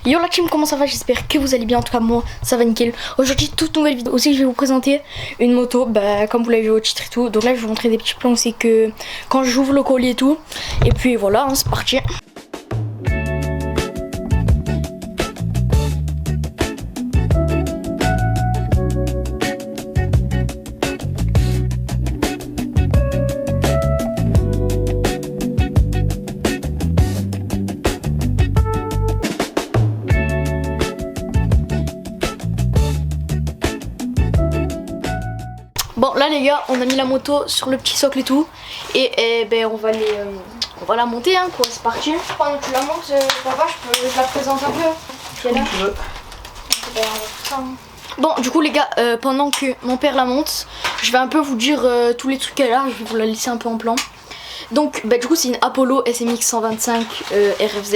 Yo la team, comment ça va? J'espère que vous allez bien. En tout cas moi ça va nickel. Aujourd'hui toute nouvelle vidéo aussi, je vais vous présenter une moto, comme vous l'avez vu au titre et tout. Donc là je vais vous montrer des petits plans, c'est que quand j'ouvre le collier et tout. Et puis voilà, hein, c'est parti. Bon là les gars, on a mis la moto sur le petit socle et tout. Et on va la monter hein, quoi, c'est parti. Pendant que tu la montes, papa, je la présente un peu. Là. Bon du coup les gars, pendant que mon père la monte, je vais un peu vous dire tous les trucs qu'elle a, je vais vous la laisser un peu en plan. Donc du coup c'est une Apollo SMX 125 RFZ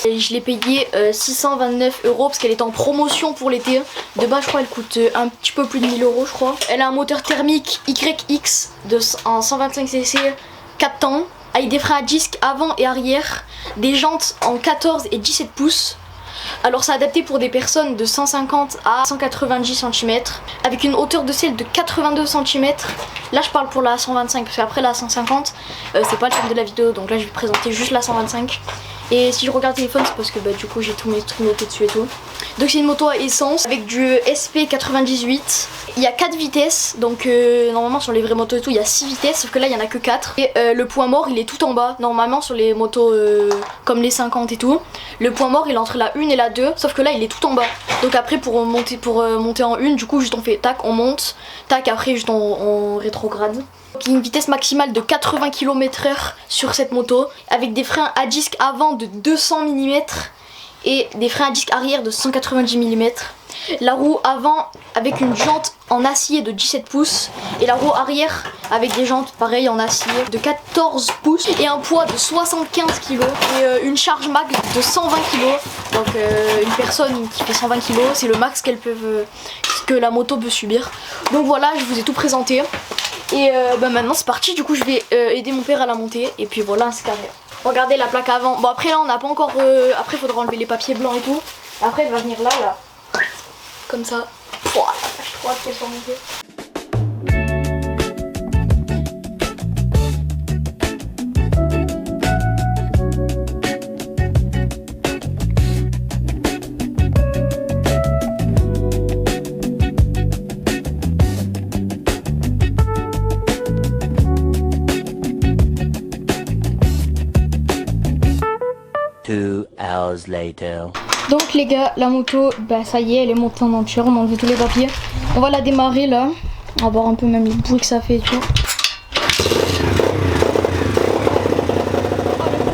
et je l'ai payée 629 € parce qu'elle est en promotion pour l'été. De base je crois elle coûte un petit peu plus de 1000 € je crois. Elle a un moteur thermique YX en 125cc 4 temps avec des freins à disque avant et arrière, des jantes en 14 et 17 pouces. Alors c'est adapté pour des personnes de 150 à 190 cm avec une hauteur de selle de 82 cm. Là je parle pour la 125 parce qu'après la 150 c'est pas le thème de la vidéo, donc là je vais présenter juste la 125. Et si je regarde le téléphone c'est parce que du coup j'ai tous mes trucs notés dessus et tout. Donc c'est une moto à essence avec du SP98. Il y a 4 vitesses, donc normalement sur les vraies motos et tout il y a 6 vitesses, sauf que là il y en a que 4. Et le point mort il est tout en bas, normalement sur les motos comme les 50 et tout. Le point mort il est entre la 1 et la 2, sauf que là il est tout en bas. Donc après pour monter en 1, du coup juste on fait tac, on monte, tac, après juste on rétrograde. Donc il y a une vitesse maximale de 80 km/h sur cette moto, avec des freins à disque avant de 200 mm et des freins à disque arrière de 190 mm. La roue avant avec une jante en acier de 17 pouces et la roue arrière avec des jantes pareil en acier de 14 pouces et un poids de 75 kg et une charge max de 120 kg. Donc une personne qui fait 120 kg c'est le max que la moto peut subir. Donc voilà, je vous ai tout présenté et maintenant c'est parti. Du coup je vais aider mon père à la monter et puis voilà, c'est carré. Regardez la plaque avant. Bon après là on n'a pas encore après il faudra enlever les papiers blancs et tout. Après elle va venir là comme ça. Oh, j'ai trop hâte qu'elle soit montée. Donc les gars, la moto, ça y est, elle est montée en entière, on a enlevé tous les papiers. On va la démarrer là, on va voir un peu même les bruits que ça fait et tout. Oh,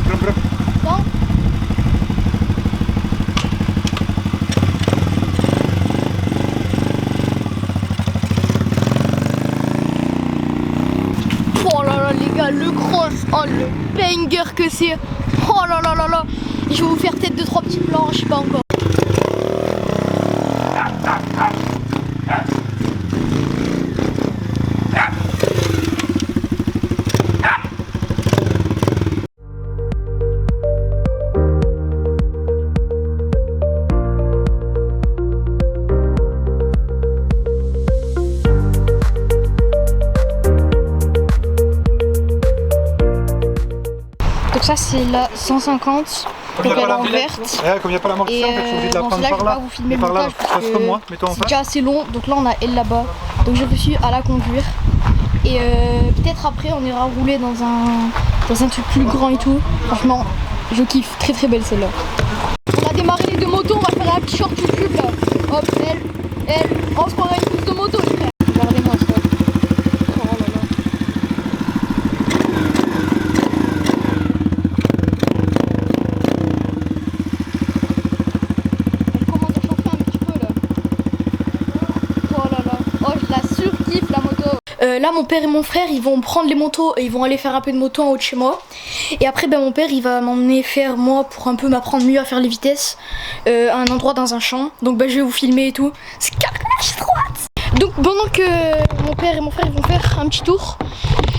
le bruit. Oh là là les gars, le cross, oh le banger que c'est. Oh là là là là. Et je vais vous faire peut-être 2-3 petits plans, je sais pas encore. Donc ça c'est la 150, donc elle est en verte. Comme il n'y a pas l'amortisseur, en fait, je suis obligé de la prendre par là. Vous filmer et par là, fasse comme moi, mets-toi en face. C'est déjà assez long, donc là on a elle là-bas. Donc j'ai réussi à la conduire. Et peut-être après on ira rouler dans un truc plus grand et tout. Franchement, je kiffe, très très belle celle-là. On va démarrer les deux motos, on va faire un petit short YouTube là. Hop, elle, on se prend une course de moto les frères. Regardez-moi ça. Oh là là. Elle commence à chauffer un petit peu là. Oh là là. Là mon père et mon frère ils vont prendre les motos et ils vont aller faire un peu de moto en haut de chez moi. Et après ben, mon père il va m'emmener faire moi pour un peu m'apprendre mieux à faire les vitesses à un endroit dans un champ. Donc ben, je vais vous filmer et tout. C'est carré, j'ai trop hâte. Donc pendant que mon père et mon frère ils vont faire un petit tour,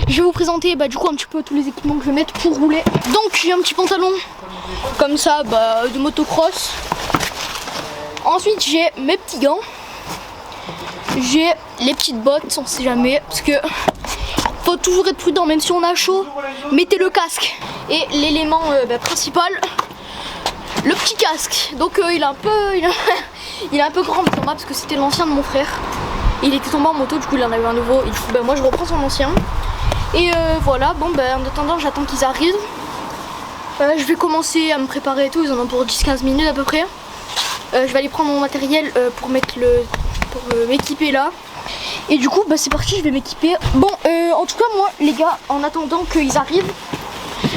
je vais vous présenter bah, du coup un petit peu tous les équipements que je vais mettre pour rouler. Donc j'ai un petit pantalon comme ça bah, de motocross. Ensuite j'ai mes petits gants. J'ai les petites bottes, on sait jamais, parce que faut toujours être prudent, même si on a chaud, mettez le casque. Et l'élément principal, le petit casque. Donc il est un peu grand pour moi parce que c'était l'ancien de mon frère. Il était tombé en moto, du coup il en avait un nouveau. Et du coup moi je reprends son ancien. Et voilà, bon en attendant j'attends qu'ils arrivent. Je vais commencer à me préparer et tout, ils en ont pour 10-15 minutes à peu près. Je vais aller prendre mon matériel pour m'équiper là. Et du coup c'est parti, je vais m'équiper. Bon en tout cas moi les gars, en attendant qu'ils arrivent,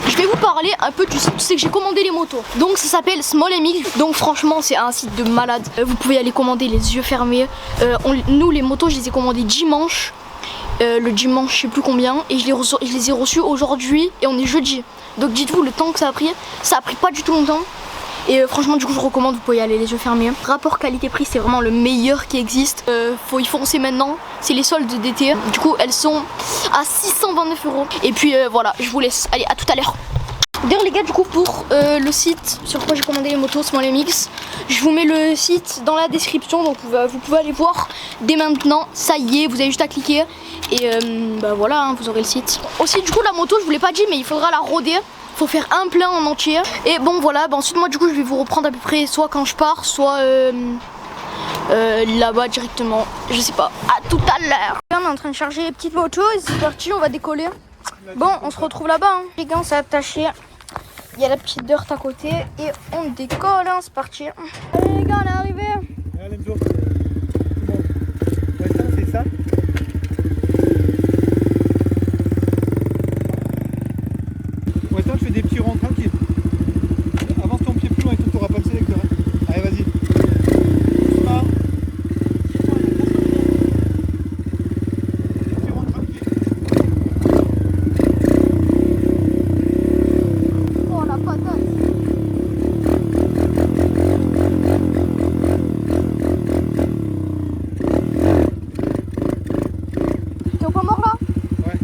je vais vous parler un peu du site, c'est que j'ai commandé les motos. Donc ça s'appelle Small MX, donc franchement c'est un site de malade. Vous pouvez aller commander les yeux fermés. Nous les motos je les ai commandées dimanche. Le dimanche je sais plus combien. Et je les ai reçus aujourd'hui et on est jeudi. Donc dites-vous le temps que ça a pris pas du tout longtemps. Et franchement du coup je recommande, vous pouvez y aller les yeux fermés. Rapport qualité-prix c'est vraiment le meilleur qui existe. Faut y foncer maintenant, c'est les soldes d'été. Du coup elles sont à 629 €. Et puis voilà, je vous laisse, allez à tout à l'heure. D'ailleurs les gars du coup pour le site sur quoi j'ai commandé les motos Small MX, je vous mets le site dans la description. Donc vous pouvez aller voir dès maintenant, ça y est, vous avez juste à cliquer. Et voilà hein, vous aurez le site. Là-bas. Aussi du coup la moto je vous l'ai pas dit mais il faudra la roder. Faut faire un plein en entier. Et bon voilà, ensuite moi du coup je vais vous reprendre à peu près soit quand je pars, soit là-bas directement. Je sais pas. À tout à l'heure. On est en train de charger les petites motos et c'est parti, on va décoller. Bon, on se retrouve là-bas. Hein. Les gars, on s'est attaché. Il y a la petite dirt à côté et on décolle. Hein, c'est parti. Allez les gars, on est arrivé. Allez, Enzo. Bon. C'est ça. Je fais des petits ronds tranquilles. Avance ton pied plus loin et tu n'auras pas le sélecteur. Allez, vas-y. Doucement. Des petits ronds tranquilles. Oh la patate. T'es au point mort là? Ouais.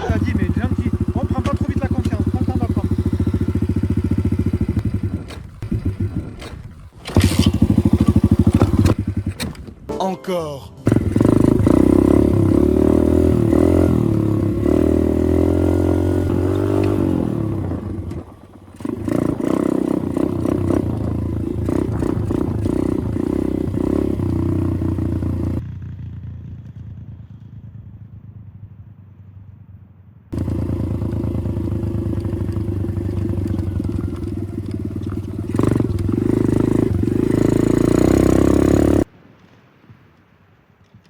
T'as dit, mais gentil. On prend pas trop vite la confiance. Prends le temps d'apprendre. Encore.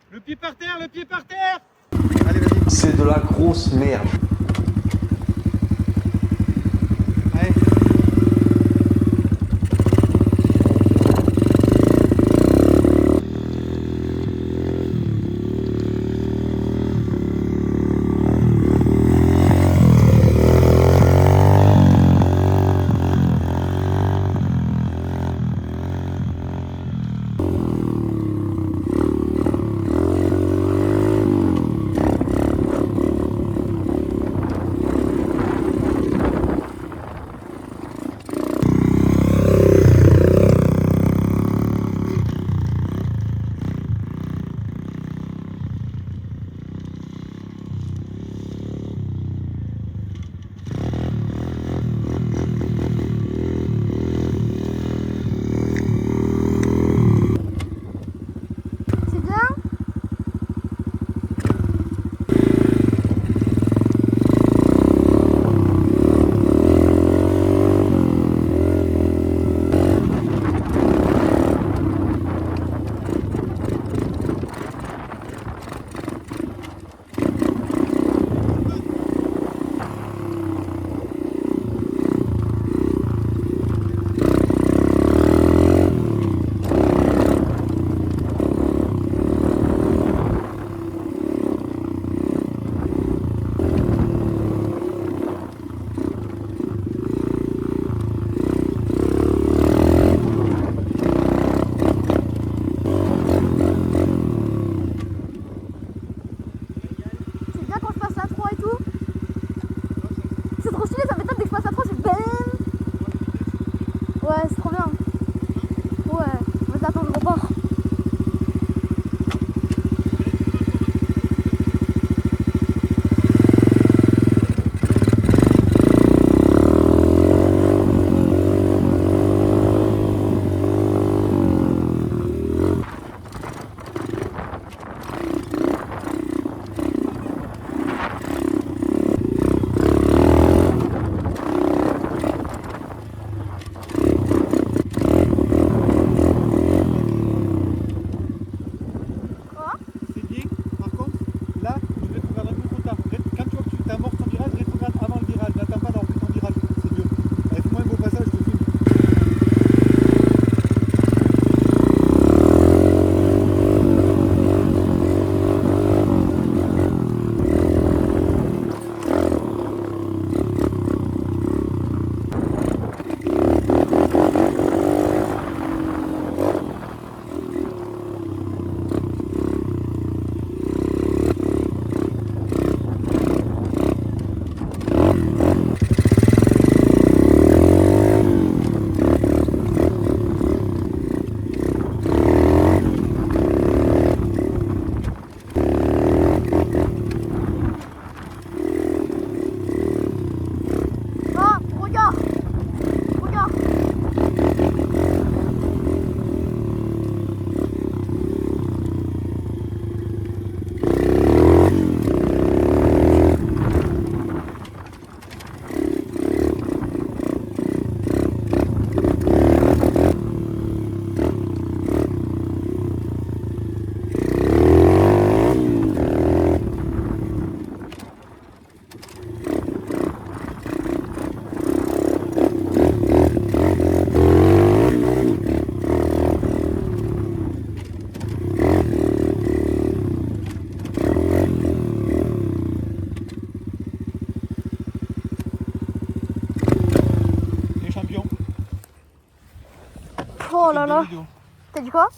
Le pied par terre, le pied par terre. Allez, vas-y. C'est de la grosse merde. Allez. Oh là là. T'as dit quoi?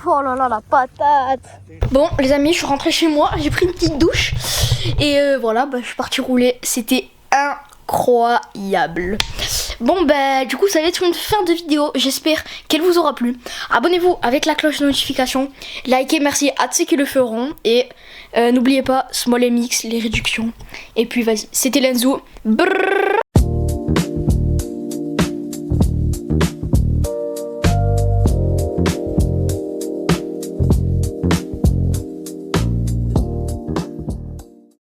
Oh là là, la patate. Bon les amis, je suis rentrée chez moi, j'ai pris une petite douche. Et voilà, bah, je suis partie rouler. C'était incroyable. Bon bah du coup ça va être une fin de vidéo. J'espère qu'elle vous aura plu. Abonnez-vous avec la cloche de notification. Likez, merci à ceux qui le feront. Et n'oubliez pas, Small MX, les réductions. Et puis vas-y, c'était Lenzo. Brrr.